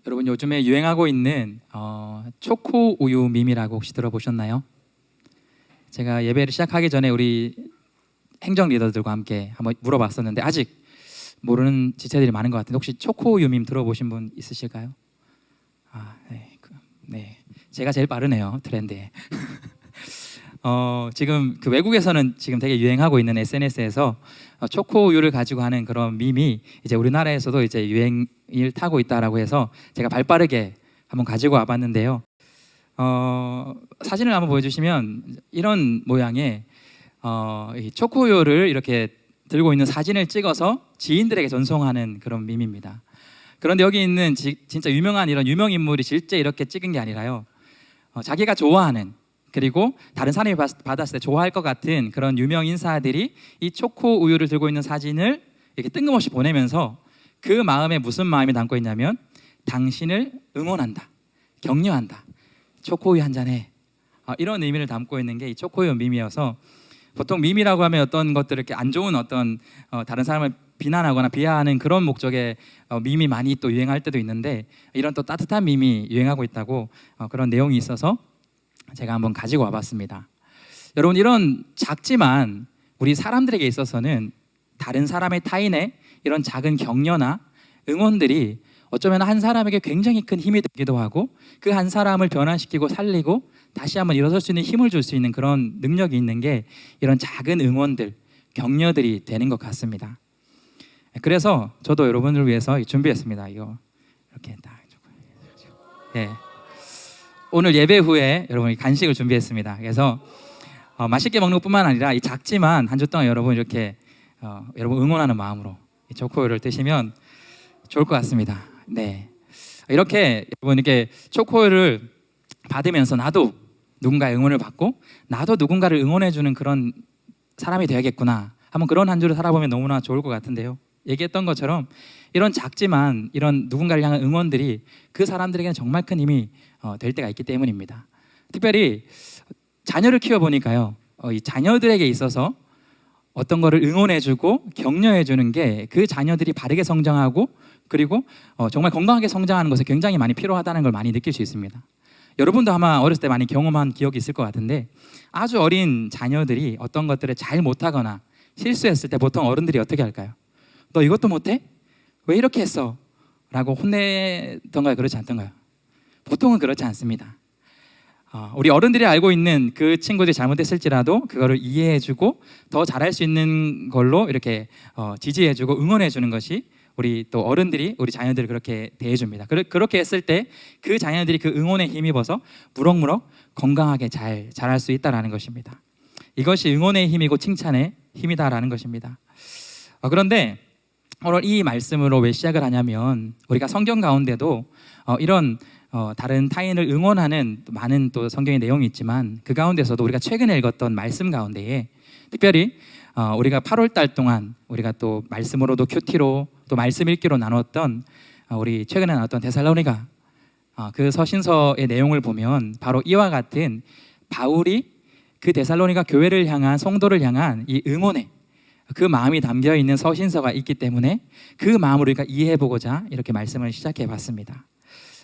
여러분 요즘에 유행하고 있는 초코 우유 밈이라고 혹시 들어보셨나요? 제가 예배를 시작하기 전에 우리 행정 리더들과 함께 한번 물어봤었는데 아직 모르는 지체들이 많은 것 같은데 혹시 초코 우유 밈 들어보신 분 있으실까요? 네, 제가 제일 빠르네요 트렌드에. 지금 그 외국에서는 지금 되게 유행하고 있는 SNS에서 초코 우유를 가지고 하는 그런 밈이 이제 우리나라에서도 이제 유행을 타고 있다라고 해서 제가 발빠르게 한번 가지고 와봤는데요. 사진을 한번 보여주시면 이런 모양의 이 초코 우유를 이렇게 들고 있는 사진을 찍어서 지인들에게 전송하는 그런 밈입니다. 그런데 여기 있는 진짜 유명한 이런 유명 인물이 실제 이렇게 찍은 게 아니라요. 자기가 좋아하는 그리고 다른 사람이 받았을 때 좋아할 것 같은 그런 유명 인사들이 이 초코 우유를 들고 있는 사진을 이렇게 뜬금없이 보내면서 그 마음에 무슨 마음이 담고 있냐면 당신을 응원한다, 격려한다, 초코 우유 한 잔해, 이런 의미를 담고 있는 게 이 초코 우유 밈이어서 보통 밈이라고 하면 어떤 것들을 이렇게 안 좋은 어떤 다른 사람을 비난하거나 비하하는 그런 목적의 밈이 많이 또 유행할 때도 있는데 이런 또 따뜻한 밈이 유행하고 있다고 그런 내용이 있어서 제가 한번 가지고 와봤습니다. 여러분 이런 작지만 우리 사람들에게 있어서는 다른 사람의 타인의 이런 작은 격려나 응원들이 어쩌면 한 사람에게 굉장히 큰 힘이 되기도 하고 그 한 사람을 변화시키고 살리고 다시 한번 일어설 수 있는 힘을 줄 수 있는 그런 능력이 있는 게 이런 작은 응원들, 격려들이 되는 것 같습니다. 그래서 저도 여러분을 위해서 준비했습니다. 이거 이렇게 딱. 네. 오늘 예배 후에 여러분이 간식을 준비했습니다. 그래서 맛있게 먹는 것뿐만 아니라 이 작지만 한 주 동안 여러분 이렇게 여러분 응원하는 마음으로 이 초코우유를 드시면 좋을 것 같습니다. 네, 이렇게 여러분 이렇게 초코우유를 받으면서 나도 누군가의 응원을 받고 나도 누군가를 응원해주는 그런 사람이 되야겠구나. 한번 그런 한 주를 살아보면 너무나 좋을 것 같은데요. 얘기했던 것처럼 이런 작지만 이런 누군가를 향한 응원들이 그 사람들에게는 정말 큰 힘이 될 때가 있기 때문입니다. 특별히 자녀를 키워보니까요, 이 자녀들에게 있어서 어떤 거를 응원해주고 격려해주는 게 그 자녀들이 바르게 성장하고 그리고 정말 건강하게 성장하는 것에 굉장히 많이 필요하다는 걸 많이 느낄 수 있습니다. 여러분도 아마 어렸을 때 많이 경험한 기억이 있을 것 같은데 아주 어린 자녀들이 어떤 것들을 잘 못하거나 실수했을 때 보통 어른들이 어떻게 할까요? 너 이것도 못해? 왜 이렇게 했어? 라고 혼내던가요? 그렇지 않던가요? 보통은 그렇지 않습니다. 우리 어른들이 알고 있는 그 친구들이 잘못했을지라도 그거를 이해해주고 더 잘할 수 있는 걸로 이렇게 지지해주고 응원해주는 것이 우리 또 어른들이 우리 자녀들을 그렇게 대해줍니다. 그렇게 했을 때 그 자녀들이 그 응원에 힘입어서 무럭무럭 건강하게 잘 자랄 수 있다는 것입니다. 이것이 응원의 힘이고 칭찬의 힘이다라는 것입니다. 그런데 오늘 이 말씀으로 왜 시작을 하냐면 우리가 성경 가운데도 이런 다른 타인을 응원하는 많은 또 성경의 내용이 있지만 그 가운데서도 우리가 최근에 읽었던 말씀 가운데에 특별히 우리가 8월 달 동안 우리가 또 말씀으로도 큐티로 또 말씀 읽기로 나눴던 우리 최근에 나눴던 데살로니가 그 서신서의 내용을 보면 바로 이와 같은 바울이 그 데살로니가 교회를 향한 성도를 향한 이 응원의 그 마음이 담겨 있는 서신서가 있기 때문에 그 마음을 우리가 이해해보고자 이렇게 말씀을 시작해 봤습니다.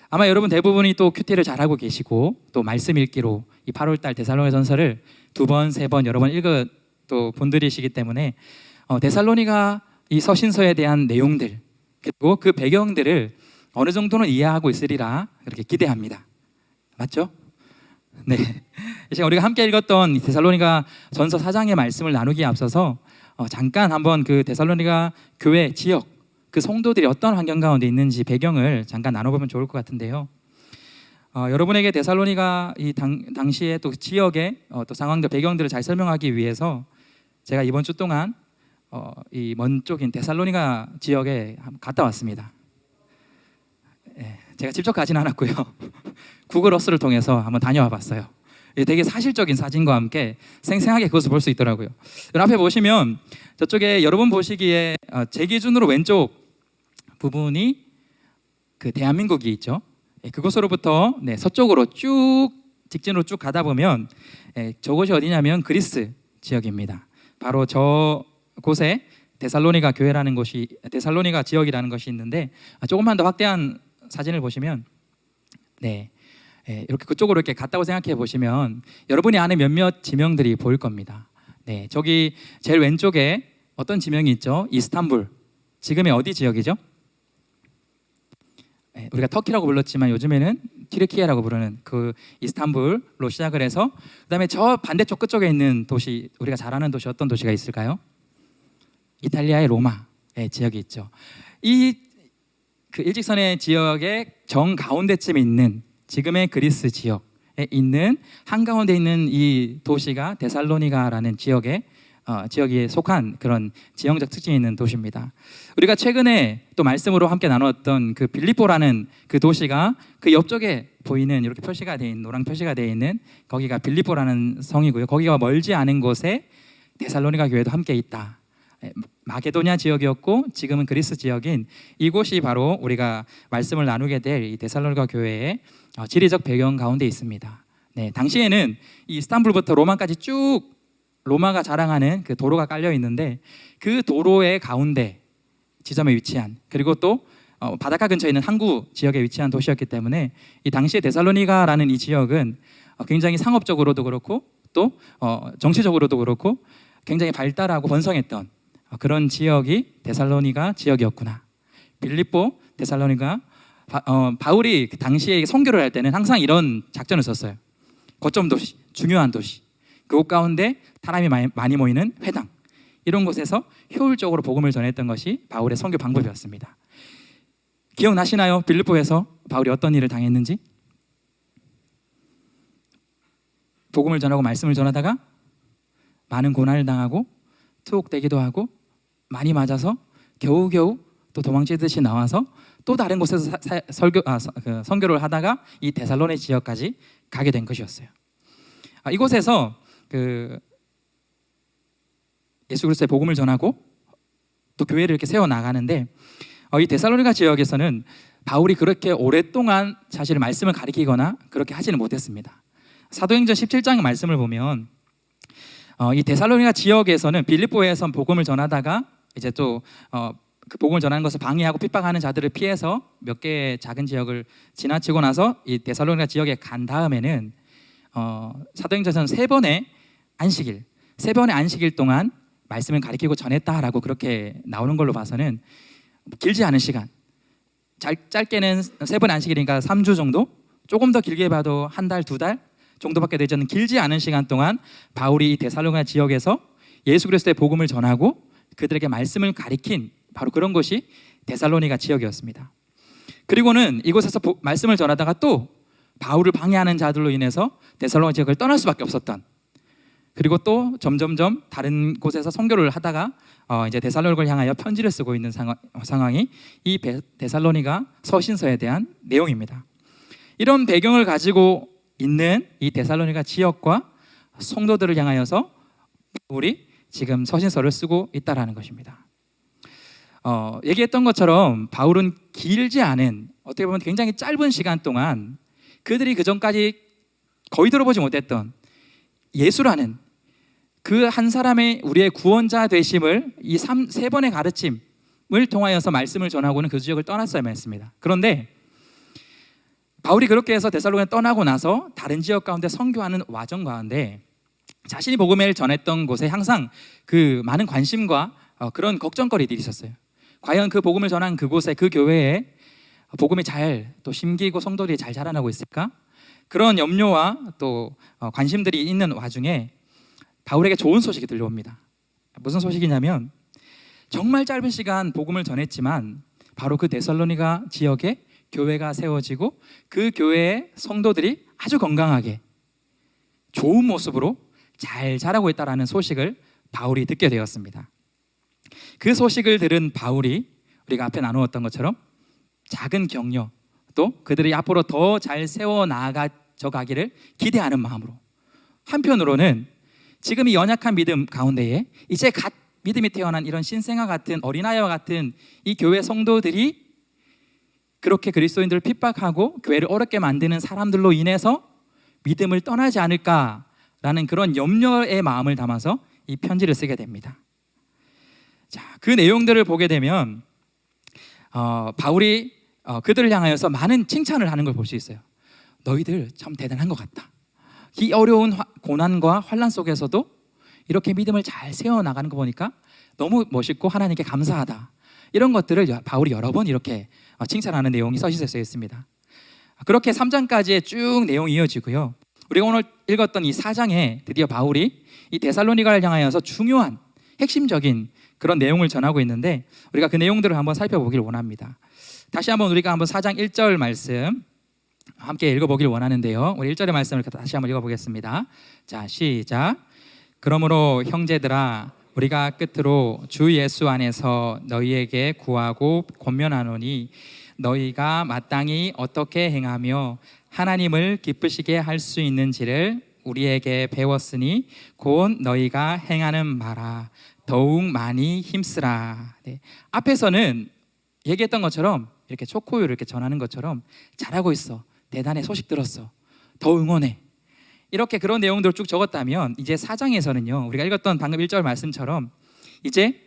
아마 여러분 대부분이 또 큐티를 잘하고 계시고 또 말씀 읽기로 이 8월달 데살로니가 전서를 2번, 3번 여러 번 읽은 또 분들이시기 때문에 데살로니가 이 서신서에 대한 내용들 그리고 그 배경들을 어느 정도는 이해하고 있으리라 그렇게 기대합니다. 맞죠? 네. 이 시간 우리가 함께 읽었던 데살로니가 전서 4장의 말씀을 나누기에 앞서서 잠깐 한번 그 데살로니가 교회 지역 그 성도들이 어떤 환경 가운데 있는지 배경을 잠깐 나눠보면 좋을 것 같은데요. 여러분에게 데살로니가 이 당시에 또 지역의 또 상황들 배경들을 잘 설명하기 위해서 제가 이번 주 동안 이 먼 쪽인 데살로니가 지역에 갔다 왔습니다. 제가 직접 가진 않았고요. 구글 어스를 통해서 한번 다녀와 봤어요. 되게 사실적인 사진과 함께 생생하게 그것을 볼 수 있더라고요. 앞에 보시면 저쪽에 여러분 보시기에 제 기준으로 왼쪽 부분이 그 대한민국이 있죠. 그곳으로부터 서쪽으로 쭉 직진으로 쭉 가다 보면 저곳이 어디냐면 그리스 지역입니다. 바로 저 곳에 데살로니가 교회라는 곳이 데살로니가 지역이라는 것이 있는데 조금만 더 확대한 사진을 보시면 이렇게 그쪽으로 이렇게 갔다고 생각해 보시면 여러분이 아는 몇몇 지명들이 보일 겁니다. 저기 제일 왼쪽에 어떤 지명이 있죠? 이스탄불. 지금의 어디 지역이죠? 우리가 터키라고 불렀지만 요즘에는 튀르키예라고 부르는 그 이스탄불로 시작을 해서 그다음에 저 반대쪽 끝쪽에 있는 도시, 우리가 잘 아는 도시 어떤 도시가 있을까요? 이탈리아의 로마 지역이 있죠. 이 그 일직선의 지역의 정 가운데쯤에 있는 지금의 그리스 지역에 있는 한가운데 있는 이 도시가 데살로니가라는 지역에 속한 그런 지형적 특징이 있는 도시입니다. 우리가 최근에 또 말씀으로 함께 나눴던 그 빌립보라는 그 도시가 그 옆쪽에 보이는 이렇게 표시가 되어 있는 노랑 표시가 되어 있는 거기가 빌립보라는 성이고요. 거기가 멀지 않은 곳에 데살로니가 교회도 함께 있다. 마게도냐 지역이었고 지금은 그리스 지역인 이곳이 바로 우리가 말씀을 나누게 될 이 데살로니가 교회의 지리적 배경 가운데 있습니다. 당시에는 이 이스탄불부터 로마까지 쭉 로마가 자랑하는 그 도로가 깔려 있는데 그 도로의 가운데 지점에 위치한, 그리고 또 바닷가 근처에 있는 항구 지역에 위치한 도시였기 때문에 이 당시에 데살로니가라는 이 지역은 굉장히 상업적으로도 그렇고 또 정치적으로도 그렇고 굉장히 발달하고 번성했던 그런 지역이 데살로니가 지역이었구나. 빌립보, 데살로니가, 바울이 그 당시에 선교를 할 때는 항상 이런 작전을 썼어요. 거점 도시, 중요한 도시, 그곳 가운데 사람이 많이 모이는 회당, 이런 곳에서 효율적으로 복음을 전했던 것이 바울의 선교 방법이었습니다. 기억나시나요? 빌립보에서 바울이 어떤 일을 당했는지? 복음을 전하고 말씀을 전하다가 많은 고난을 당하고 투옥되기도 하고 많이 맞아서 겨우겨우 또 도망치듯이 나와서 또 다른 곳에서 선교를 하다가 이 데살로니 지역까지 가게 된 것이었어요. 이곳에서 예수 그리스도의 복음을 전하고 또 교회를 이렇게 세워 나가는데 이 데살로니가 지역에서는 바울이 그렇게 오랫동안 사실 말씀을 가리키거나 그렇게 하지는 못했습니다. 사도행전 17장의 말씀을 보면 이 데살로니가 지역에서는 빌립보에서 복음을 전하다가 이제 또 그 복음을 전하는 것을 방해하고 핍박하는 자들을 피해서 몇 개의 작은 지역을 지나치고 나서 이 데살로니가 지역에 간 다음에는 사도행전에서는 세 번의 안식일 동안 말씀을 가리키고 전했다라고 그렇게 나오는 걸로 봐서는 길지 않은 시간, 짧게는 세 번의 안식일이니까 3주 정도, 조금 더 길게 봐도 한 달, 두 달 정도밖에 되지 않는 길지 않은 시간 동안 바울이 이 데살로니가 지역에서 예수 그리스도의 복음을 전하고 그들에게 말씀을 가리킨 바로 그런 곳이 데살로니가 지역이었습니다. 그리고는 이곳에서 말씀을 전하다가 또 바울을 방해하는 자들로 인해서 데살로니가 지역을 떠날 수밖에 없었던, 그리고 또 점점점 다른 곳에서 선교를 하다가 이제 데살로니가를 향하여 편지를 쓰고 있는 상황이 이 데살로니가 서신서에 대한 내용입니다. 이런 배경을 가지고 있는 이 데살로니가 지역과 성도들을 향하여서 바울이 지금 서신서를 쓰고 있다라는 것입니다. 얘기했던 것처럼 바울은 길지 않은, 어떻게 보면 굉장히 짧은 시간 동안 그들이 그 전까지 거의 들어보지 못했던 예수라는 그 한 사람의 우리의 구원자 되심을 이 세 번의 가르침을 통하여서 말씀을 전하고는 그 지역을 떠났어야만 했습니다. 그런데 바울이 그렇게 해서 데살로니가를 떠나고 나서 다른 지역 가운데 선교하는 와정 가운데 자신이 복음을 전했던 곳에 항상 그 많은 관심과 그런 걱정거리들이 있었어요. 과연 그 복음을 전한 그곳에, 그 교회에 복음이 잘 또 심기고 성도들이 잘 자라나고 있을까? 그런 염려와 또 관심들이 있는 와중에 바울에게 좋은 소식이 들려옵니다. 무슨 소식이냐면 정말 짧은 시간 복음을 전했지만 바로 그 데살로니가 지역에 교회가 세워지고 그 교회의 성도들이 아주 건강하게 좋은 모습으로 잘 자라고 있다는 소식을 바울이 듣게 되었습니다. 그 소식을 들은 바울이 우리가 앞에 나누었던 것처럼 작은 격려, 또 그들이 앞으로 더 잘 세워나가져 가기를 기대하는 마음으로, 한편으로는 지금 이 연약한 믿음 가운데에 이제 갓 믿음이 태어난 이런 신생아 같은 어린아이와 같은 이 교회 성도들이 그렇게 그리스도인들을 핍박하고 교회를 어렵게 만드는 사람들로 인해서 믿음을 떠나지 않을까라는 그런 염려의 마음을 담아서 이 편지를 쓰게 됩니다. 자, 그 내용들을 보게 되면 바울이 그들을 향하여서 많은 칭찬을 하는 걸 볼 수 있어요. 너희들 참 대단한 것 같다. 이 어려운 고난과 환난 속에서도 이렇게 믿음을 잘 세워나가는 거 보니까 너무 멋있고 하나님께 감사하다. 이런 것들을 바울이 여러 번 이렇게 칭찬하는 내용이 서신서에 쓰여 있습니다. 그렇게 3장까지의 쭉 내용이 이어지고요. 우리가 오늘 읽었던 이 4장에 드디어 바울이 이 데살로니가를 향하여서 중요한 핵심적인 그런 내용을 전하고 있는데, 우리가 그 내용들을 한번 살펴보길 원합니다. 다시 한번 우리가 한번 4장 1절 말씀 함께 읽어보길 원하는데요. 우리 1절의 말씀을 다시 한번 읽어보겠습니다. 자, 시작. 그러므로 형제들아, 우리가 끝으로 주 예수 안에서 너희에게 구하고 권면하노니 너희가 마땅히 어떻게 행하며 하나님을 기쁘시게 할 수 있는지를 우리에게 배웠으니 곧 너희가 행하는 바라 더욱 많이 힘쓰라. 네. 앞에서는 얘기했던 것처럼 이렇게 초코우유를 이렇게 전하는 것처럼 잘하고 있어, 대단해, 소식 들었어, 더 응원해, 이렇게 그런 내용들을 쭉 적었다면, 이제 4장에서는요 우리가 읽었던 방금 1절 말씀처럼 이제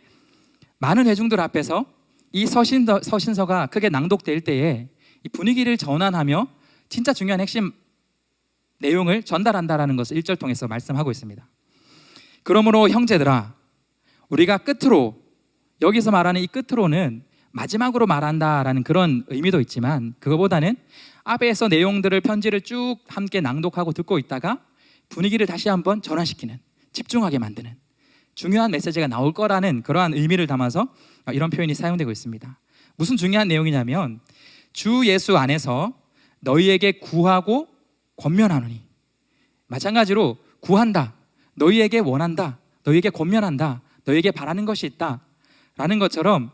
많은 회중들 앞에서 이 서신서가 크게 낭독될 때에 이 분위기를 전환하며 진짜 중요한 핵심 내용을 전달한다라는 것을 1절 통해서 말씀하고 있습니다. 그러므로 형제들아, 우리가 끝으로, 여기서 말하는 이 끝으로는 마지막으로 말한다라는 그런 의미도 있지만, 그거보다는 앞에서 내용들을, 편지를 쭉 함께 낭독하고 듣고 있다가 분위기를 다시 한번 전환시키는, 집중하게 만드는 중요한 메시지가 나올 거라는 그러한 의미를 담아서 이런 표현이 사용되고 있습니다. 무슨 중요한 내용이냐면, 주 예수 안에서 너희에게 구하고 권면하노니, 마찬가지로 구한다, 너희에게 원한다, 너희에게 권면한다, 너희에게 바라는 것이 있다 라는 것처럼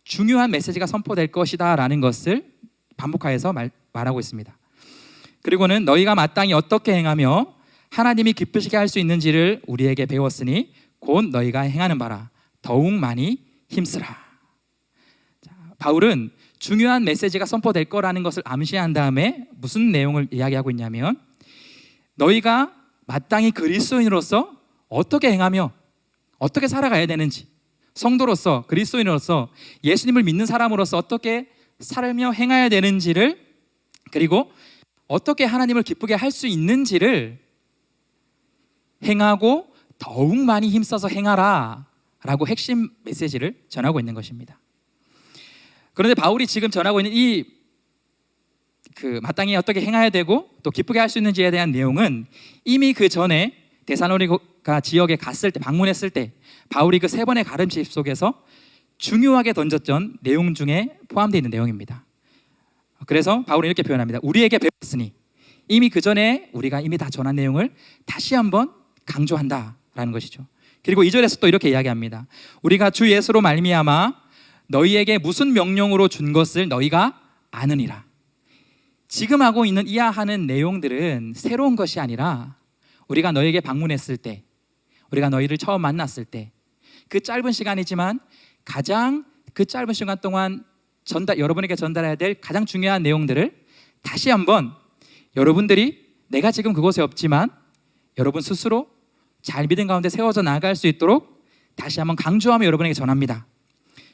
중요한 메시지가 선포될 것이다 라는 것을 반복하여서 말하고 있습니다. 그리고는 너희가 마땅히 어떻게 행하며 하나님이 기쁘시게 할 수 있는지를 우리에게 배웠으니 곧 너희가 행하는 바라 더욱 많이 힘쓰라. 자, 바울은 중요한 메시지가 선포될 거라는 것을 암시한 다음에 무슨 내용을 이야기하고 있냐면, 너희가 마땅히 그리스도인으로서 어떻게 행하며 어떻게 살아가야 되는지, 성도로서, 그리스도인으로서, 예수님을 믿는 사람으로서 어떻게 살며 행해야 되는지를, 그리고 어떻게 하나님을 기쁘게 할 수 있는지를 행하고 더욱 많이 힘써서 행하라 라고 핵심 메시지를 전하고 있는 것입니다. 그런데 바울이 지금 전하고 있는 이 마땅히 어떻게 행해야 되고 또 기쁘게 할 수 있는지에 대한 내용은 이미 그 전에 데살로니가 지역에 갔을 때, 방문했을 때 바울이 그 3번의 가름집 속에서 중요하게 던졌던 내용 중에 포함되어 있는 내용입니다. 그래서 바울은 이렇게 표현합니다. 우리에게 배웠으니, 이미 그 전에 우리가 이미 다 전한 내용을 다시 한번 강조한다라는 것이죠. 그리고 2절에서 또 이렇게 이야기합니다. 우리가 주 예수로 말미암아 너희에게 무슨 명령으로 준 것을 너희가 아느니라. 지금 하고 있는 이해하는 내용들은 새로운 것이 아니라 우리가 너희에게 방문했을 때, 우리가 너희를 처음 만났을 때, 그 짧은 시간이지만 가장 그 짧은 시간 동안 여러분에게 전달해야 될 가장 중요한 내용들을 다시 한번, 여러분들이 내가 지금 그곳에 없지만 여러분 스스로 잘 믿음 가운데 세워져 나갈 수 있도록 다시 한번 강조하며 여러분에게 전합니다.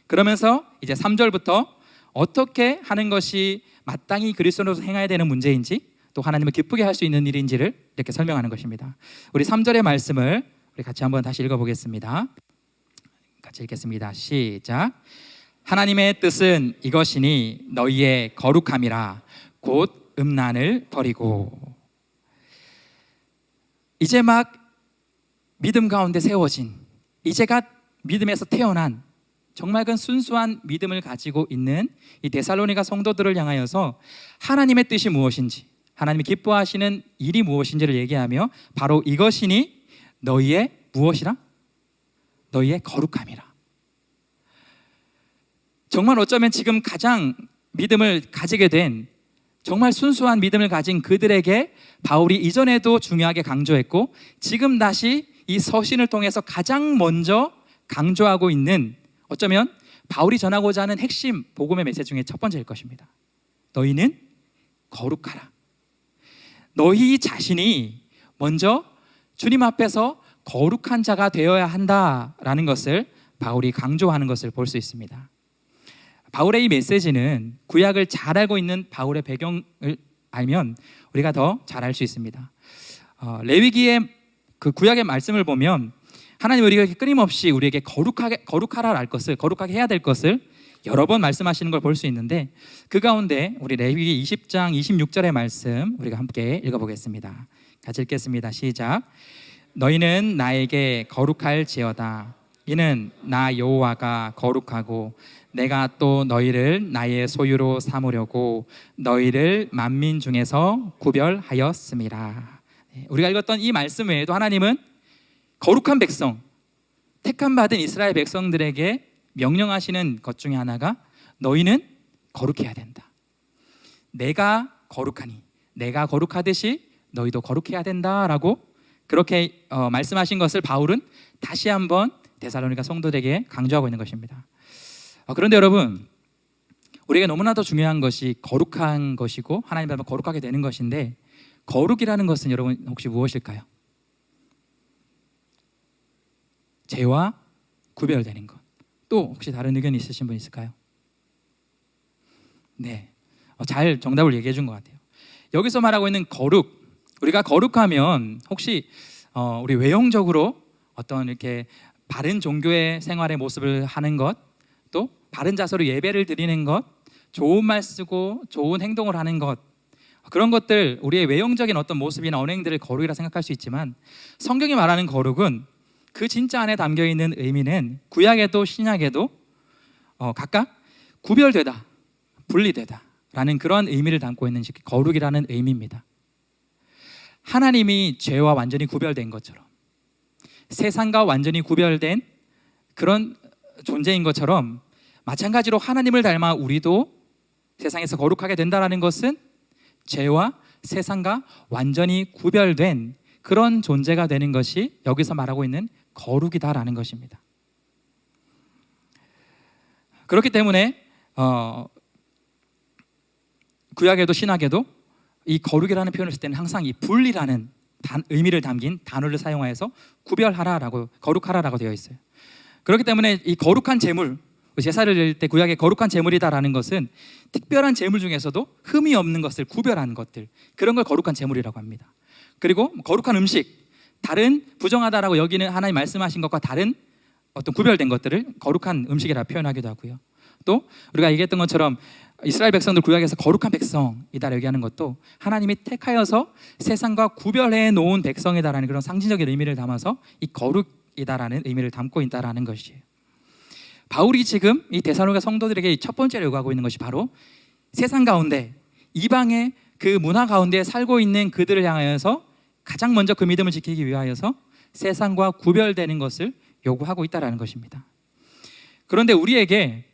그러면서 이제 3절부터 어떻게 하는 것이 마땅히 그리스도로서 행해야 되는 문제인지, 또 하나님을 기쁘게 할 수 있는 일인지를 이렇게 설명하는 것입니다. 우리 3절의 말씀을 우리 같이 한번 다시 읽어보겠습니다. 같이 읽겠습니다. 시작. 하나님의 뜻은 이것이니 너희의 거룩함이라 곧 음란을 버리고. 이제 막 믿음 가운데 세워진, 이제가 믿음에서 태어난 정말 그 순수한 믿음을 가지고 있는 이 데살로니가 성도들을 향하여서 하나님의 뜻이 무엇인지, 하나님이 기뻐하시는 일이 무엇인지를 얘기하며, 바로 이것이니 너희의 무엇이라? 너희의 거룩함이라. 정말 어쩌면 지금 가장 믿음을 가지게 된, 정말 순수한 믿음을 가진 그들에게 바울이 이전에도 중요하게 강조했고 지금 다시 이 서신을 통해서 가장 먼저 강조하고 있는, 어쩌면 바울이 전하고자 하는 핵심 복음의 메시지 중에 첫 번째일 것입니다. 너희는 거룩하라. 너희 자신이 먼저 주님 앞에서 거룩한 자가 되어야 한다라는 것을 바울이 강조하는 것을 볼 수 있습니다. 바울의 이 메시지는 구약을 잘 알고 있는 바울의 배경을 알면 우리가 더 잘 알 수 있습니다. 레위기의 그 구약의 말씀을 보면 하나님 우리가 끊임없이 우리에게 거룩하라 할 것을, 거룩하게 해야 될 것을 여러 번 말씀하시는 걸 볼 수 있는데, 그 가운데 우리 레위기 20장 26절의 말씀 우리가 함께 읽어보겠습니다. 같이 읽겠습니다. 시작. 너희는 나에게 거룩할지어다. 이는 나 여호와가 거룩하고 내가 또 너희를 나의 소유로 삼으려고 너희를 만민 중에서 구별하였음이라. 우리가 읽었던 이 말씀 외에도 하나님은 거룩한 백성, 택함 받은 이스라엘 백성들에게 명령하시는 것 중에 하나가 너희는 거룩해야 된다. 내가 거룩하니 내가 거룩하듯이 너희도 거룩해야 된다라고 그렇게 말씀하신 것을 바울은 다시 한번 데살로니가 성도들에게 강조하고 있는 것입니다. 그런데 여러분, 우리에게 너무나도 중요한 것이 거룩한 것이고 하나님 앞에 거룩하게 되는 것인데, 거룩이라는 것은 여러분 혹시 무엇일까요? 죄와 구별되는 것. 또 혹시 다른 의견 있으신 분 있을까요? 네, 잘 정답을 얘기해 준 것 같아요. 여기서 말하고 있는 거룩, 우리가 거룩하면 혹시 우리 외형적으로 어떤 이렇게 바른 종교의 생활의 모습을 하는 것, 또 바른 자세로 예배를 드리는 것, 좋은 말 쓰고 좋은 행동을 하는 것, 그런 것들, 우리의 외형적인 어떤 모습이나 언행들을 거룩이라 생각할 수 있지만, 성경이 말하는 거룩은 그 진짜 안에 담겨 있는 의미는 구약에도 신약에도 각각 구별되다, 분리되다 라는 그런 의미를 담고 있는 거룩이라는 의미입니다. 하나님이 죄와 완전히 구별된 것처럼, 세상과 완전히 구별된 그런 존재인 것처럼, 마찬가지로 하나님을 닮아 우리도 세상에서 거룩하게 된다는 것은 죄와 세상과 완전히 구별된 그런 존재가 되는 것이 여기서 말하고 있는 거룩이다라는 것입니다. 그렇기 때문에 구약에도 신약에도 이 거룩이라는 표현을 쓸 때는 항상 이 분리라는 의미를 담긴 단어를 사용하여서 구별하라라고, 거룩하라라고 되어 있어요. 그렇기 때문에 이 거룩한 제물, 제사를 드릴 때 구약의 거룩한 제물이다라는 것은 특별한 제물 중에서도 흠이 없는 것을 구별하는 것들, 그런 걸 거룩한 제물이라고 합니다. 그리고 거룩한 음식, 다른 부정하다라고 여기는 하나님 말씀하신 것과 다른 어떤 구별된 것들을 거룩한 음식이라 표현하기도 하고요. 또 우리가 얘기했던 것처럼 이스라엘 백성들 구약에서 거룩한 백성이다 얘기하는 것도 하나님이 택하여서 세상과 구별해 놓은 백성이다라는 그런 상징적인 의미를 담아서 이 거룩이다라는 의미를 담고 있다라는 것이에요. 바울이 지금 이 데살로니가 성도들에게 첫 번째로 요구하고 있는 것이 바로 세상 가운데, 이방의 그 문화 가운데 살고 있는 그들을 향하여서 가장 먼저 그 믿음을 지키기 위하여서 세상과 구별되는 것을 요구하고 있다는 것입니다. 그런데 우리에게,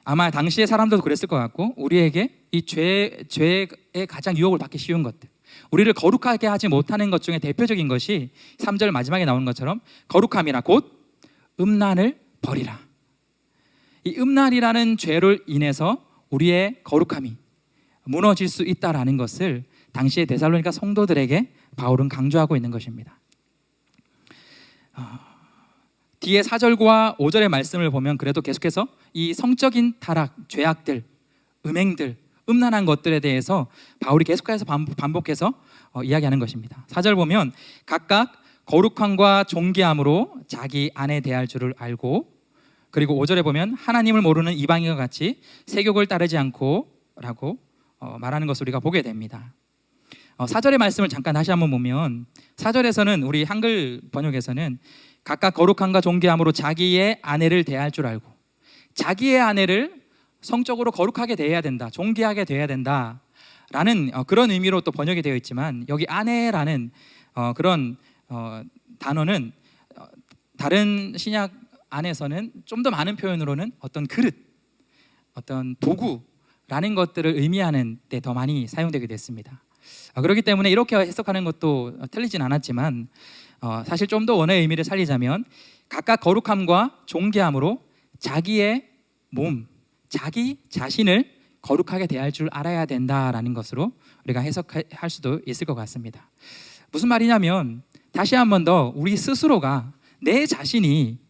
아마 당시의 사람들도 그랬을 것 같고, 우리에게 이 죄에 가장 유혹을 받기 쉬운 것들, 우리를 거룩하게 하지 못하는 것 중에 대표적인 것이 3절 마지막에 나오는 것처럼 거룩함이라 곧 음란을 버리라. 이 음란이라는 죄를 인해서 우리의 거룩함이 무너질 수 있다라는 것을 당시의 데살로니가 성도들에게 바울은 강조하고 있는 것입니다. 뒤에 4절과 5절의 말씀을 보면 그래도 계속해서 이 성적인 타락, 죄악들, 음행들, 음란한 것들에 대해서 바울이 계속해서 반복해서 이야기하는 것입니다. 4절 보면 각각 거룩함과 존귀함으로 자기 안에 대할 줄을 알고, 그리고 5절에 보면 하나님을 모르는 이방인과 같이 세욕을 따르지 않고 라고 말하는 것을 우리가 보게 됩니다. 4절의 말씀을 잠깐 다시 한번 보면 4절에서는 우리 한글 번역에서는 각각 거룩함과 존귀함으로 자기의 아내를 대할 줄 알고, 자기의 아내를 성적으로 거룩하게 대해야 된다, 존귀하게 대해야 된다 라는 그런 의미로 또 번역이 되어 있지만, 여기 아내라는 그런 단어는 다른 신약 안에서는 좀 더 많은 표현으로는 어떤 그릇, 어떤 도구라는 것들을 의미하는 데 더 많이 사용되게 됐습니다. 그렇기 때문에 이렇게 해석하는 것도 틀리진 않았지만, 사실 좀 더 원어의 의미를 살리자면 각각 거룩함과 존귀함으로 자기의 몸, 자기 자신을 거룩하게 대할 줄 알아야 된다라는 것으로 우리가 해석할 수도 있을 것 같습니다. 무슨 말이냐면, 다시 한 번 더 우리 스스로가, 내 자신이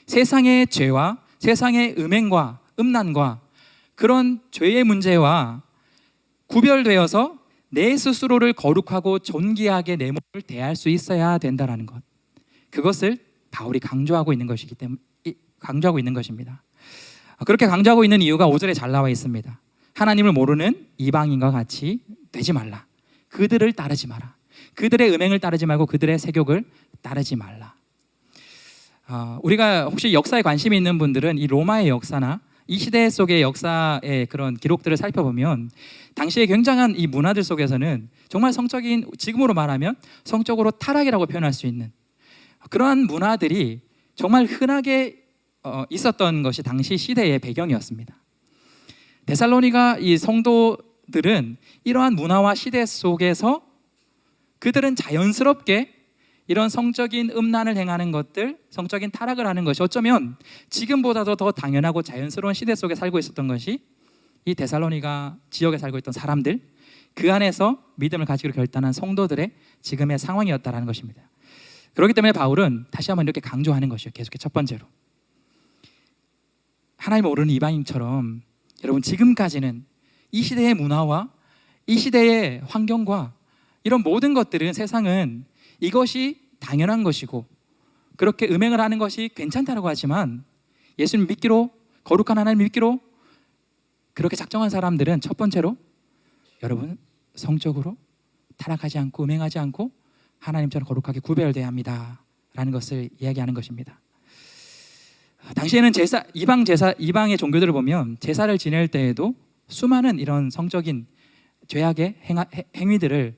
세상의 죄와 세상의 음행과 음란과 그런 죄의 문제와 구별되어서 내 스스로를 거룩하고 존귀하게 내 몸을 대할 수 있어야 된다라는 것, 그것을 바울이 강조하고 있는 것입니다. 그렇게 강조하고 있는 이유가 5절에 잘 나와 있습니다. 하나님을 모르는 이방인과 같이 되지 말라. 그들을 따르지 마라. 그들의 음행을 따르지 말고 그들의 세욕을 따르지 말라. 우리가 혹시 역사에 관심이 있는 분들은 이 로마의 역사나 이 시대 속의 역사의 그런 기록들을 살펴보면 당시에 굉장한 이 문화들 속에서는 정말 성적인, 지금으로 말하면 성적으로 타락이라고 표현할 수 있는 그러한 문화들이 정말 흔하게 있었던 것이 당시 시대의 배경이었습니다. 데살로니가 이 성도들은 이러한 문화와 시대 속에서 그들은 자연스럽게 이런 성적인 음란을 행하는 것들, 성적인 타락을 하는 것이 어쩌면 지금보다도 더 당연하고 자연스러운 시대 속에 살고 있었던 것이 이 데살로니가 지역에 살고 있던 사람들, 그 안에서 믿음을 가지기로 결단한 성도들의 지금의 상황이었다는 것입니다. 그렇기 때문에 바울은 다시 한번 이렇게 강조하는 것이요, 계속해서 첫 번째로 하나님을 모르는 이방인처럼 여러분, 지금까지는 이 시대의 문화와 이 시대의 환경과 이런 모든 것들은, 세상은 이것이 당연한 것이고 그렇게 음행을 하는 것이 괜찮다고 하지만 예수님 믿기로, 거룩한 하나님 믿기로 그렇게 작정한 사람들은 첫 번째로 여러분, 성적으로 타락하지 않고 음행하지 않고 하나님처럼 거룩하게 구별되어야 합니다 라는 것을 이야기하는 것입니다. 당시에는 이방의 종교들을 보면 제사를 지낼 때에도 수많은 이런 성적인 죄악의 행위들을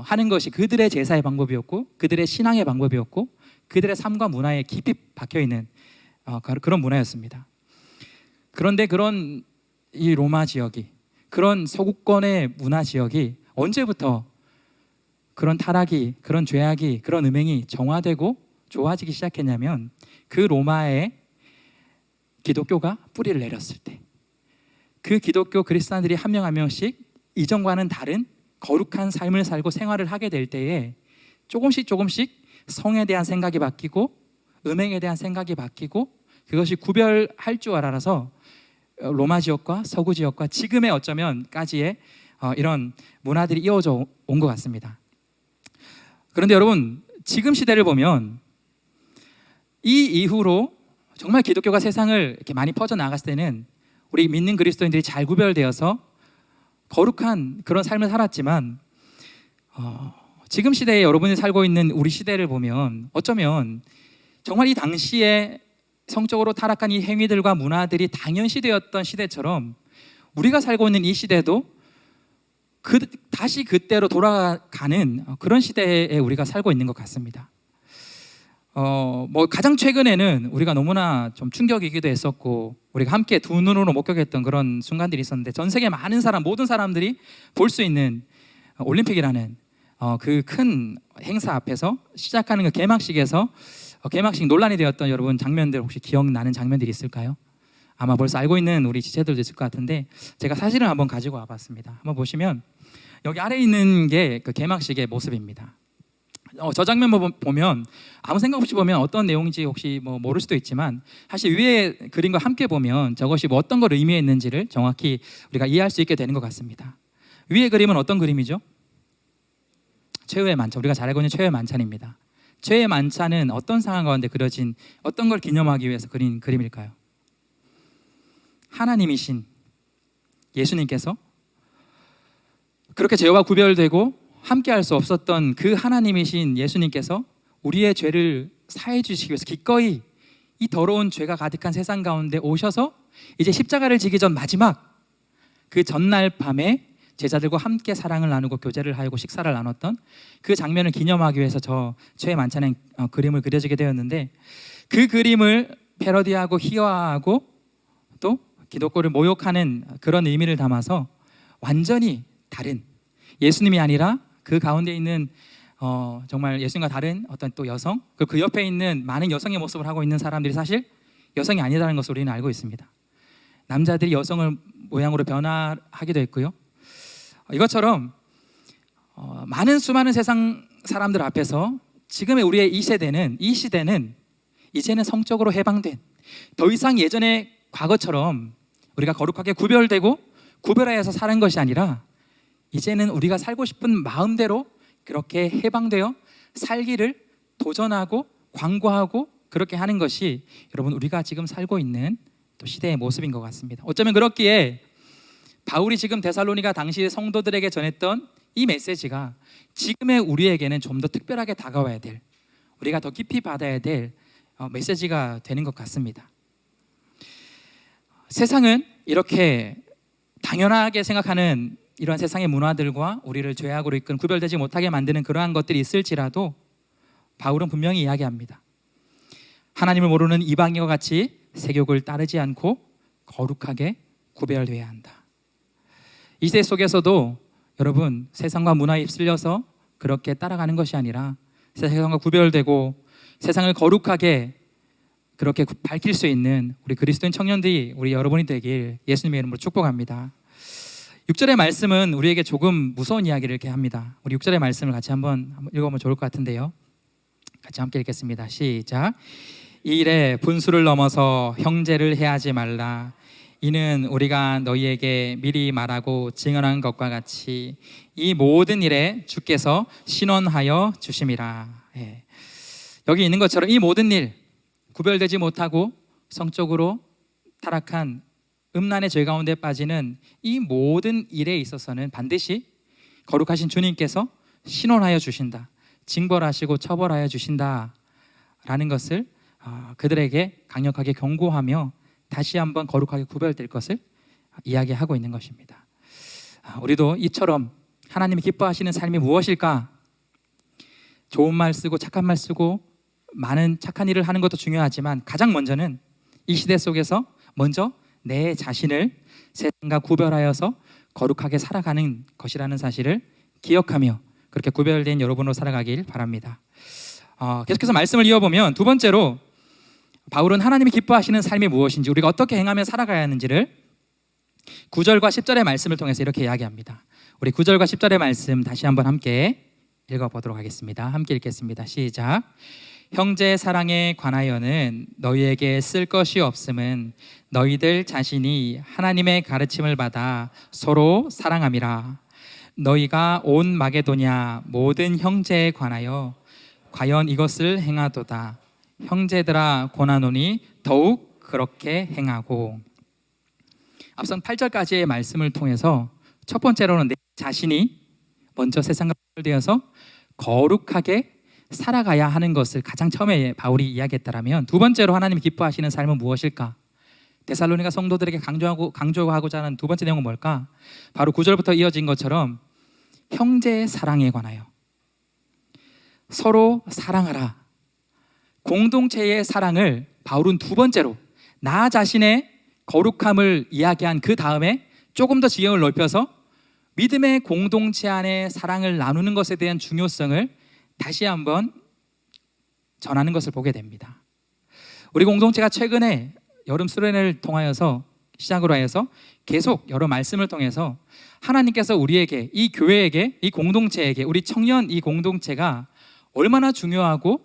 하는 것이 그들의 제사의 방법이었고, 그들의 신앙의 방법이었고, 그들의 삶과 문화에 깊이 박혀있는 그런 문화였습니다. 그런데 그런 이 로마 지역이, 그런 서구권의 문화 지역이 언제부터 그런 타락이, 그런 죄악이, 그런 음행이 정화되고 좋아지기 시작했냐면 그 로마의 기독교가 뿌리를 내렸을 때, 그 기독교 그리스도인들이 한 명 한 명씩 이전과는 다른 거룩한 삶을 살고 생활을 하게 될 때에 조금씩 성에 대한 생각이 바뀌고 음행에 대한 생각이 바뀌고 그것이 구별할 줄 알아서 로마 지역과 서구 지역과 지금의 어쩌면까지의 이런 문화들이 이어져 온 것 같습니다. 그런데 여러분, 지금 시대를 보면 이 이후로 정말 기독교가 세상을 이렇게 많이 퍼져나갔을 때는 우리 믿는 그리스도인들이 잘 구별되어서 거룩한 그런 삶을 살았지만 지금 시대에 여러분이 살고 있는 우리 시대를 보면 어쩌면 정말 이 당시에 성적으로 타락한 이 행위들과 문화들이 당연시되었던 시대처럼 우리가 살고 있는 이 시대도 다시 그때로 돌아가는 그런 시대에 우리가 살고 있는 것 같습니다. 가장 최근에는 우리가 너무나 좀 충격이기도 했었고 우리가 함께 두 눈으로 목격했던 그런 순간들이 있었는데, 전 세계 많은 모든 사람들이 볼 수 있는 올림픽이라는 그 큰 행사 앞에서 시작하는 그 개막식에서 개막식 논란이 되었던 여러분 장면들 혹시 기억나는 장면들이 있을까요? 아마 벌써 알고 있는 우리 지체들도 있을 것 같은데 제가 사진을 한번 가지고 와봤습니다. 한번 보시면 여기 아래에 있는 게 그 개막식의 모습입니다. 저 장면 보면 아무 생각 없이 보면 어떤 내용인지 혹시 모를 수도 있지만 사실 위에 그림과 함께 보면 저것이 어떤 걸 의미했는지를 정확히 우리가 이해할 수 있게 되는 것 같습니다. 위에 그림은 어떤 그림이죠? 최후의 만찬, 우리가 잘 알고 있는 최후의 만찬입니다. 최후의 만찬은 어떤 상황 가운데 그려진, 어떤 걸 기념하기 위해서 그린 그림일까요? 하나님이신 예수님께서 그렇게 죄와 구별되고 함께 할 수 없었던 그 하나님이신 예수님께서 우리의 죄를 사해 주시기 위해서 기꺼이 이 더러운 죄가 가득한 세상 가운데 오셔서 이제 십자가를 지기 전 마지막 그 전날 밤에 제자들과 함께 사랑을 나누고 교제를 하고 식사를 나눴던 그 장면을 기념하기 위해서 저 죄의 만찬의 그림을 그려지게 되었는데, 그 그림을 패러디하고 희화하고 또 기독교를 모욕하는 그런 의미를 담아서 완전히 다른, 예수님이 아니라 그 가운데 있는 정말 예수님과 다른 어떤 또 여성, 그 옆에 있는 많은 여성의 모습을 하고 있는 사람들이 사실 여성이 아니라는 것을 우리는 알고 있습니다. 남자들이 여성을 모양으로 변화하기도 했고요. 이것처럼 수많은 세상 사람들 앞에서 지금의 우리의 이 시대는 이제는 성적으로 해방된, 더 이상 예전의 과거처럼 우리가 거룩하게 구별되고 구별하여서 사는 것이 아니라 이제는 우리가 살고 싶은 마음대로 그렇게 해방되어 살기를 도전하고 광고하고 그렇게 하는 것이 여러분 우리가 지금 살고 있는 또 시대의 모습인 것 같습니다. 어쩌면 그렇기에 바울이 지금 데살로니가 당시의 성도들에게 전했던 이 메시지가 지금의 우리에게는 좀 더 특별하게 다가와야 될, 우리가 더 깊이 받아야 될 메시지가 되는 것 같습니다. 세상은 이렇게 당연하게 생각하는 이러한 세상의 문화들과 우리를 죄악으로 이끈 구별되지 못하게 만드는 그러한 것들이 있을지라도 바울은 분명히 이야기합니다. 하나님을 모르는 이방인과 같이 세욕을 따르지 않고 거룩하게 구별되어야 한다. 이 시대 속에서도 여러분 세상과 문화에 휩쓸려서 그렇게 따라가는 것이 아니라 세상과 구별되고 세상을 거룩하게 그렇게 밝힐 수 있는 우리 그리스도인 청년들이 우리 여러분이 되길 예수님의 이름으로 축복합니다. 6절의 말씀은 우리에게 조금 무서운 이야기를 이렇게 합니다. 우리 6절의 말씀을 같이 한번 읽어보면 좋을 것 같은데요. 같이 함께 읽겠습니다. 시작. 이 일에 분수를 넘어서 형제를 해하지 말라. 이는 우리가 너희에게 미리 말하고 증언한 것과 같이 이 모든 일에 주께서 신원하여 주심이라. 여기 있는 것처럼 이 모든 일, 구별되지 못하고 성적으로 타락한 음란의 죄 가운데 빠지는 이 모든 일에 있어서는 반드시 거룩하신 주님께서 신원하여 주신다, 징벌하시고 처벌하여 주신다 라는 것을 그들에게 강력하게 경고하며 다시 한번 거룩하게 구별될 것을 이야기하고 있는 것입니다. 우리도 이처럼 하나님이 기뻐하시는 삶이 무엇일까? 좋은 말 쓰고 착한 말 쓰고 많은 착한 일을 하는 것도 중요하지만 가장 먼저는 이 시대 속에서 먼저 내 자신을 세상과 구별하여서 거룩하게 살아가는 것이라는 사실을 기억하며 그렇게 구별된 여러분으로 살아가길 바랍니다. 계속해서 말씀을 이어보면 두 번째로 바울은 하나님이 기뻐하시는 삶이 무엇인지, 우리가 어떻게 행하며 살아가야 하는지를 9절과 10절의 말씀을 통해서 이렇게 이야기합니다. 우리 9절과 10절의 말씀 다시 한번 함께 읽어보도록 하겠습니다. 함께 읽겠습니다. 시작. 형제 사랑에 관하여는 너희에게 쓸 것이 없음은 너희들 자신이 하나님의 가르침을 받아 서로 사랑함이라. 너희가 온 마게도냐 모든 형제에 관하여 과연 이것을 행하도다. 형제들아 권하노니 더욱 그렇게 행하고. 앞선 8절까지의 말씀을 통해서 첫 번째로는 내 자신이 먼저 세상과 분별되어서 거룩하게 살아가야 하는 것을 가장 처음에 바울이 이야기했다라면, 두 번째로 하나님이 기뻐하시는 삶은 무엇일까? 데살로니가 성도들에게 강조하고자 하는 두 번째 내용은 뭘까? 바로 9절부터 이어진 것처럼 형제의 사랑에 관하여 서로 사랑하라. 공동체의 사랑을 바울은 두 번째로 나 자신의 거룩함을 이야기한 그 다음에 조금 더 지경을 넓혀서 믿음의 공동체 안에 사랑을 나누는 것에 대한 중요성을 다시 한번 전하는 것을 보게 됩니다. 우리 공동체가 최근에 여름 수련회를 통하여서 시작으로 하여서 계속 여러 말씀을 통해서 하나님께서 우리에게, 이 교회에게, 이 공동체에게, 우리 청년 이 공동체가 얼마나 중요하고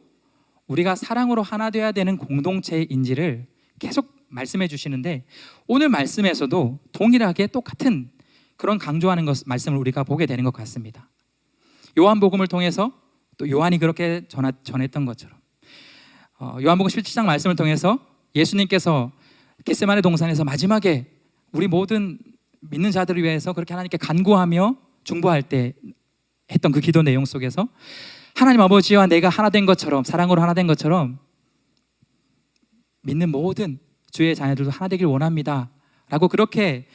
우리가 사랑으로 하나 되어야 되는 공동체인지를 계속 말씀해 주시는데, 오늘 말씀에서도 동일하게 똑같은 그런 강조하는 말씀을 우리가 보게 되는 것 같습니다. 요한복음을 통해서 또 요한이 그렇게 전했던 것처럼 요한복음 17장 말씀을 통해서 예수님께서 겟세마네 동산에서 마지막에 우리 모든 믿는 자들을 위해서 그렇게 하나님께 간구하며 중보할 때 했던 그 기도 내용 속에서 하나님 아버지와 내가 하나 된 것처럼, 사랑으로 하나 된 것처럼 믿는 모든 주의 자녀들도 하나 되길 원합니다 라고 그렇게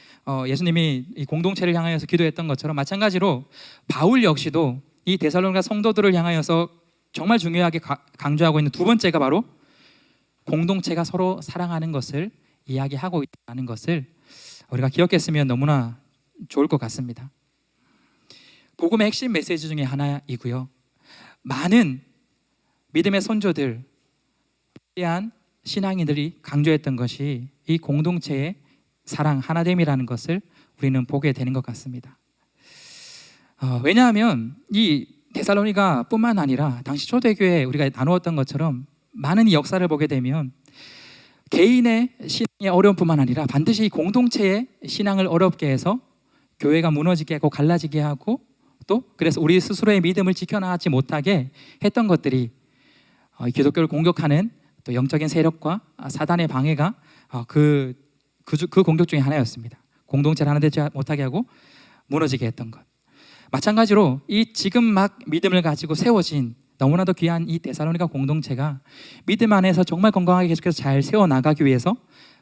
예수님이 이 공동체를 향하여서 기도했던 것처럼, 마찬가지로 바울 역시도 이 데살로니가 성도들을 향하여서 정말 중요하게 강조하고 있는 두 번째가 바로 공동체가 서로 사랑하는 것을 이야기하고 있다는 것을 우리가 기억했으면 너무나 좋을 것 같습니다. 복음의 핵심 메시지 중에 하나이고요, 많은 믿음의 선조들, 위대한 신앙인들이 강조했던 것이 이 공동체의 사랑, 하나됨이라는 것을 우리는 보게 되는 것 같습니다. 왜냐하면 이 데살로니가 뿐만 아니라 당시 초대교회 우리가 나누었던 것처럼 많은 이 역사를 보게 되면 개인의 신앙의 어려움뿐만 아니라 반드시 공동체의 신앙을 어렵게 해서 교회가 무너지게 하고 갈라지게 하고 또 그래서 우리 스스로의 믿음을 지켜나가지 못하게 했던 것들이 기독교를 공격하는 또 영적인 세력과 사단의 방해가 그 공격 중에 하나였습니다. 공동체를 하나 되지 못하게 하고 무너지게 했던 것. 마찬가지로 이 지금 막 믿음을 가지고 세워진 너무나도 귀한 이 데살로니가 공동체가 믿음 안에서 정말 건강하게 계속해서 잘 세워나가기 위해서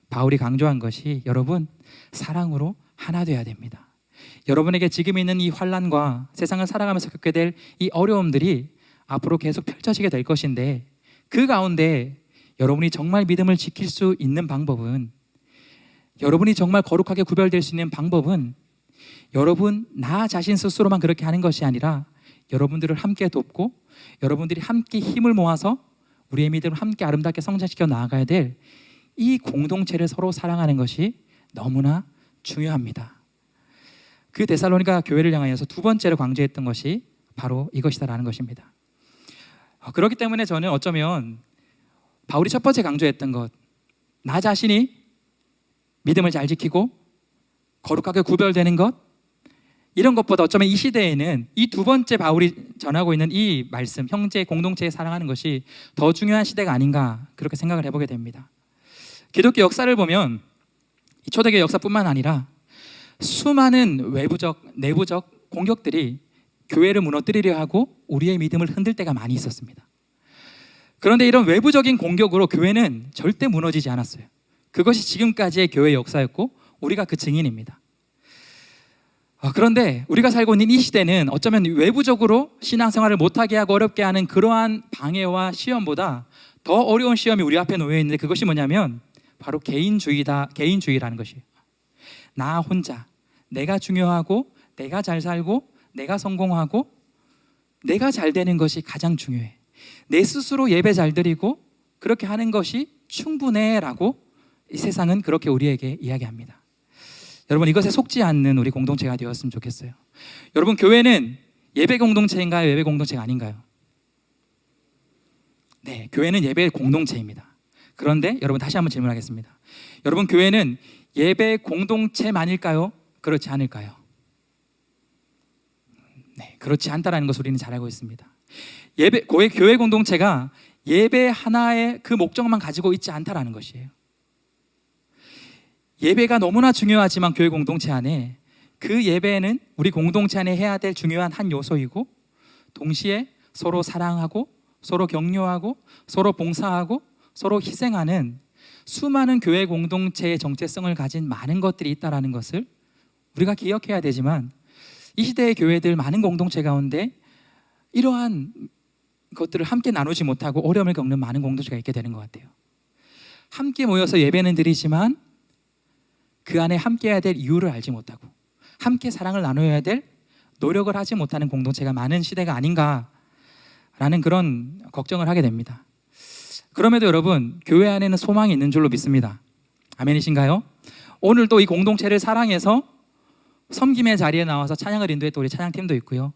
바울이 강조한 것이 여러분 사랑으로 하나 돼야 됩니다. 여러분에게 지금 있는 이 환난과 세상을 살아가면서 겪게 될 이 어려움들이 앞으로 계속 펼쳐지게 될 것인데 그 가운데 여러분이 정말 믿음을 지킬 수 있는 방법은 여러분이 정말 거룩하게 구별될 수 있는 방법은 여러분 나 자신 스스로만 그렇게 하는 것이 아니라 여러분들을 함께 돕고 여러분들이 함께 힘을 모아서 우리의 믿음을 함께 아름답게 성장시켜 나아가야 될 이 공동체를 서로 사랑하는 것이 너무나 중요합니다. 그 데살로니가 교회를 향하여서 두 번째로 강조했던 것이 바로 이것이다라는 것입니다. 그렇기 때문에 저는 어쩌면 바울이 첫 번째 강조했던 것, 나 자신이 믿음을 잘 지키고 거룩하게 구별되는 것, 이런 것보다 어쩌면 이 시대에는 이 두 번째 바울이 전하고 있는 이 말씀, 형제 공동체에 사랑하는 것이 더 중요한 시대가 아닌가 그렇게 생각을 해보게 됩니다. 기독교 역사를 보면 이 초대교회 역사뿐만 아니라 수많은 외부적, 내부적 공격들이 교회를 무너뜨리려 하고 우리의 믿음을 흔들 때가 많이 있었습니다. 그런데 이런 외부적인 공격으로 교회는 절대 무너지지 않았어요. 그것이 지금까지의 교회 역사였고 우리가 그 증인입니다. 그런데 우리가 살고 있는 이 시대는 어쩌면 외부적으로 신앙생활을 못하게 하고 어렵게 하는 그러한 방해와 시험보다 더 어려운 시험이 우리 앞에 놓여 있는데 그것이 뭐냐면 바로 개인주의라는 것이에요. 나 혼자, 내가 중요하고 내가 잘 살고 내가 성공하고 내가 잘 되는 것이 가장 중요해. 내 스스로 예배 잘 드리고 그렇게 하는 것이 충분해 라고 이 세상은 그렇게 우리에게 이야기합니다. 여러분 이것에 속지 않는 우리 공동체가 되었으면 좋겠어요. 여러분 교회는 예배 공동체인가요? 예배 공동체가 아닌가요? 네, 교회는 예배 공동체입니다. 그런데 여러분 다시 한번 질문하겠습니다. 여러분 교회는 예배 공동체만일까요? 그렇지 않을까요? 네, 그렇지 않다라는 것을 우리는 잘 알고 있습니다. 교회 공동체가 예배 하나의 그 목적만 가지고 있지 않다라는 것이에요. 예배가 너무나 중요하지만 교회 공동체 안에 그 예배는 우리 공동체 안에 해야 될 중요한 한 요소이고 동시에 서로 사랑하고 서로 격려하고 서로 봉사하고 서로 희생하는 수많은 교회 공동체의 정체성을 가진 많은 것들이 있다는 것을 우리가 기억해야 되지만 이 시대의 교회들 많은 공동체 가운데 이러한 것들을 함께 나누지 못하고 어려움을 겪는 많은 공동체가 있게 되는 것 같아요. 함께 모여서 예배는 드리지만 그 안에 함께 해야 될 이유를 알지 못하고 함께 사랑을 나눠야 될 노력을 하지 못하는 공동체가 많은 시대가 아닌가라는 그런 걱정을 하게 됩니다. 그럼에도 여러분 교회 안에는 소망이 있는 줄로 믿습니다. 아멘이신가요? 오늘도 이 공동체를 사랑해서 섬김의 자리에 나와서 찬양을 인도했던 우리 찬양팀도 있고요.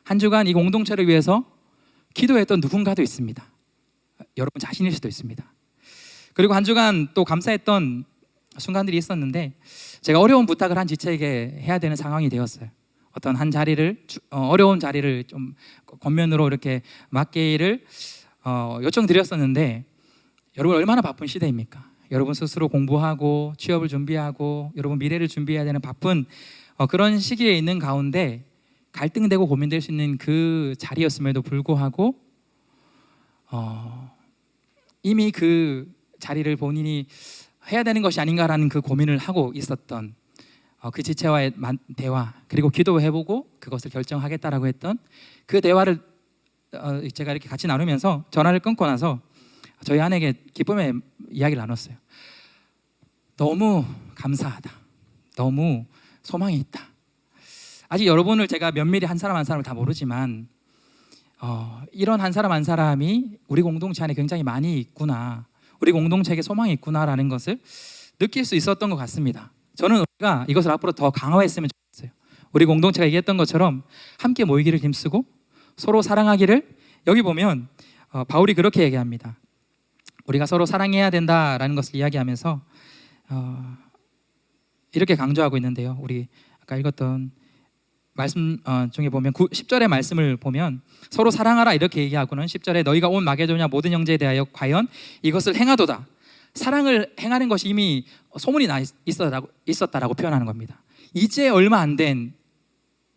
한 주간 이 공동체를 위해서 기도했던 누군가도 있습니다. 여러분 자신일 수도 있습니다. 그리고 한 주간 또 감사했던 순간들이 있었는데 제가 어려운 부탁을 한 지체에게 해야 되는 상황이 되었어요. 어떤 한 자리를 어려운 자리를 좀 권면으로 이렇게 맡기를 요청드렸었는데 여러분 얼마나 바쁜 시대입니까? 여러분 스스로 공부하고 취업을 준비하고 여러분 미래를 준비해야 되는 바쁜 그런 시기에 있는 가운데 갈등되고 고민될 수 있는 그 자리였음에도 불구하고 이미 그 자리를 본인이 해야 되는 것이 아닌가라는 그 고민을 하고 있었던 그 지체와의 대화 그리고 기도해보고 그것을 결정하겠다라고 했던 그 대화를 제가 이렇게 같이 나누면서 전화를 끊고 나서 저희 아내에게 기쁨의 이야기를 나눴어요. 너무 감사하다. 너무 소망이 있다. 아직 여러분을 제가 면밀히 한 사람 한 사람을 다 모르지만 이런 한 사람 한 사람이 우리 공동체 안에 굉장히 많이 있구나. 우리 공동체에게 소망이 있구나라는 것을 느낄 수 있었던 것 같습니다. 저는 우리가 이것을 앞으로 더 강화했으면 좋겠어요. 우리 공동체가 얘기했던 것처럼 함께 모이기를 힘쓰고 서로 사랑하기를 여기 보면 바울이 그렇게 얘기합니다. 우리가 서로 사랑해야 된다라는 것을 이야기하면서 이렇게 강조하고 있는데요. 우리 아까 읽었던 말씀 중에 보면 10절의 말씀을 보면 서로 사랑하라 이렇게 얘기하고는 10절에 너희가 온 마게도냐 모든 형제에 대하여 과연 이것을 행하도다. 사랑을 행하는 것이 이미 소문이 나 있었다라고 표현하는 겁니다. 이제 얼마 안 된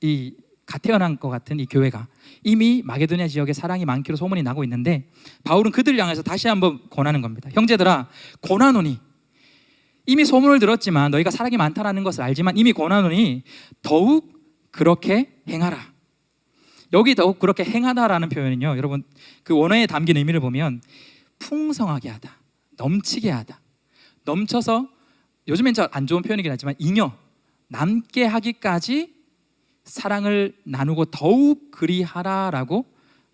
이 갓 태어난 것 같은 이 교회가 이미 마게도냐 지역에 사랑이 많기로 소문이 나고 있는데 바울은 그들 향해서 다시 한번 권하는 겁니다. 형제들아 권하노니 이미 소문을 들었지만 너희가 사랑이 많다라는 것을 알지만 이미 권하노니 더욱 그렇게 행하라. 여기 더욱 그렇게 행하다라는 표현은요, 여러분 그 원어에 담긴 의미를 보면 풍성하게 하다, 넘치게 하다, 넘쳐서 요즘엔 잘 안 좋은 표현이긴 하지만 잉여 남게 하기까지 사랑을 나누고 더욱 그리하라라고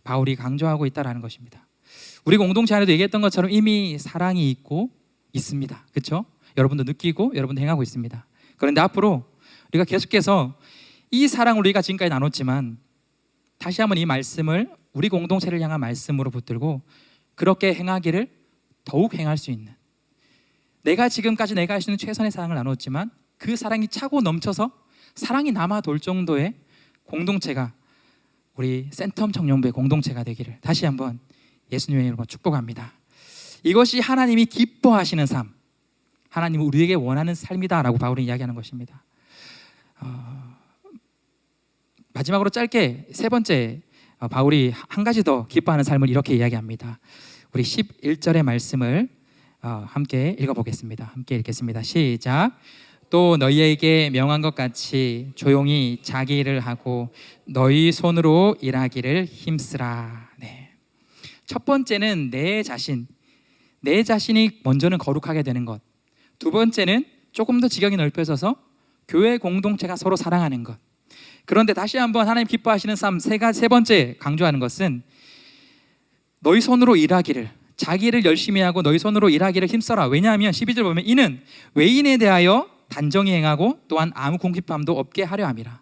바울이 강조하고 있다라는 것입니다. 우리 공동체 안에도 얘기했던 것처럼 이미 사랑이 있고 있습니다. 그렇죠? 여러분도 느끼고 여러분도 행하고 있습니다. 그런데 앞으로 우리가 계속해서 이 사랑을 우리가 지금까지 나눴지만 다시 한번 이 말씀을 우리 공동체를 향한 말씀으로 붙들고 그렇게 행하기를 더욱 행할 수 있는, 내가 지금까지 내가 할 수 있는 최선의 사랑을 나눴지만 그 사랑이 차고 넘쳐서 사랑이 남아 돌 정도의 공동체가 우리 센텀 청년부의 공동체가 되기를 다시 한번 예수님의 이름으로 축복합니다. 이것이 하나님이 기뻐하시는 삶, 하나님은 우리에게 원하는 삶이다라고 바울은 이야기하는 것입니다. 마지막으로 짧게 세 번째 바울이 한 가지 더 기뻐하는 삶을 이렇게 이야기합니다. 우리 11절의 말씀을 함께 읽어보겠습니다. 함께 읽겠습니다. 시작. 또 너희에게 명한 것 같이 조용히 자기 일을 하고 너희 손으로 일하기를 힘쓰라. 네. 첫 번째는 내 자신이 먼저는 거룩하게 되는 것. 두 번째는 조금 더 지경이 넓혀져서 교회 공동체가 서로 사랑하는 것. 그런데 다시 한번 하나님 기뻐하시는 삶 세 번째 강조하는 것은 너희 손으로 일하기를, 자기 일을 열심히 하고 너희 손으로 일하기를 힘써라. 왜냐하면 12절 보면 이는 외인에 대하여 단정히 행하고 또한 아무 궁핍함도 없게 하려 함이라.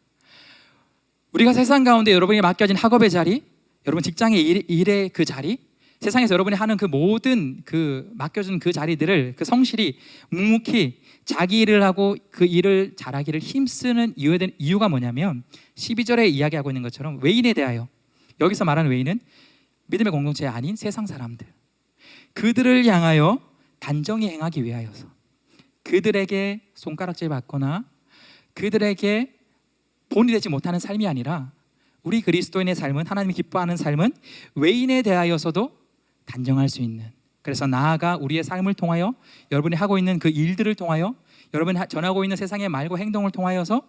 우리가 세상 가운데 여러분이 맡겨진 학업의 자리, 여러분 직장의 일의 그 자리, 세상에서 여러분이 하는 그 모든 그 맡겨준 그 자리들을 그 성실히 묵묵히 자기 일을 하고 그 일을 잘하기를 힘쓰는 이유가 뭐냐면 12절에 이야기하고 있는 것처럼 외인에 대하여, 여기서 말하는 외인은 믿음의 공동체 아닌 세상 사람들, 그들을 향하여 단정히 행하기 위하여서 그들에게 손가락질 받거나 그들에게 본이 되지 못하는 삶이 아니라 우리 그리스도인의 삶은, 하나님이 기뻐하는 삶은 외인에 대하여서도 단정할 수 있는, 그래서 나아가 우리의 삶을 통하여 여러분이 하고 있는 그 일들을 통하여 여러분이 전하고 있는 세상의 말과 행동을 통하여서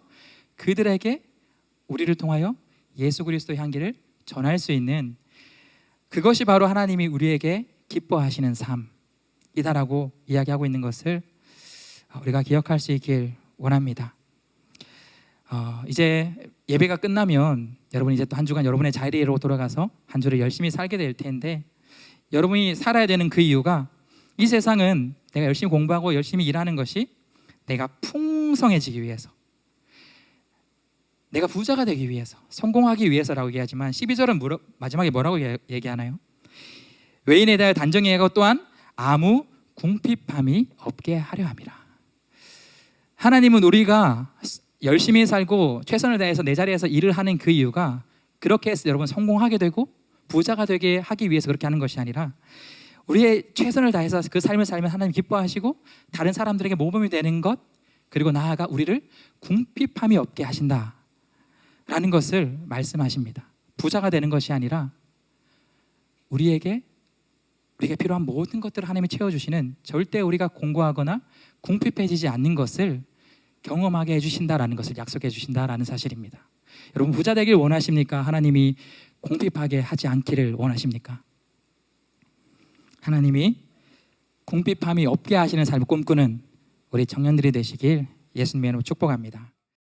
그들에게 우리를 통하여 예수 그리스도의 향기를 전할 수 있는, 그것이 바로 하나님이 우리에게 기뻐하시는 삶이다라고 이야기하고 있는 것을 우리가 기억할 수 있길 원합니다. 이제 예배가 끝나면 여러분이 이제 또 한 주간 여러분의 자리로 돌아가서 한 주를 열심히 살게 될 텐데, 여러분이 살아야 되는 그 이유가 이 세상은 내가 열심히 공부하고 열심히 일하는 것이 내가 풍성해지기 위해서, 내가 부자가 되기 위해서, 성공하기 위해서라고 얘기하지만 12절은 마지막에 뭐라고 얘기하나요? 외인에 대하여 단정히 하고 또한 아무 궁핍함이 없게 하려 함이라. 하나님은 우리가 열심히 살고 최선을 다해서 내 자리에서 일을 하는 그 이유가 그렇게 해서 여러분 성공하게 되고 부자가 되게 하기 위해서 그렇게 하는 것이 아니라 우리의 최선을 다해서 그 삶을 살면 하나님 기뻐하시고 다른 사람들에게 모범이 되는 것, 그리고 나아가 우리를 궁핍함이 없게 하신다 라는 것을 말씀하십니다. 부자가 되는 것이 아니라 우리에게 필요한 모든 것들을 하나님이 채워주시는, 절대 우리가 공고하거나 궁핍해지지 않는 것을 경험하게 해주신다라는 것을 약속해 주신다라는 사실입니다. 여러분 부자 되길 원하십니까? 하나님이 궁핍하게 하지 않기를 원하십니까? 하나님이 궁핍함이 없게 하시는 삶을 꿈꾸는 우리 청년들이 되시길 예수님의 이름으로 축복합니다.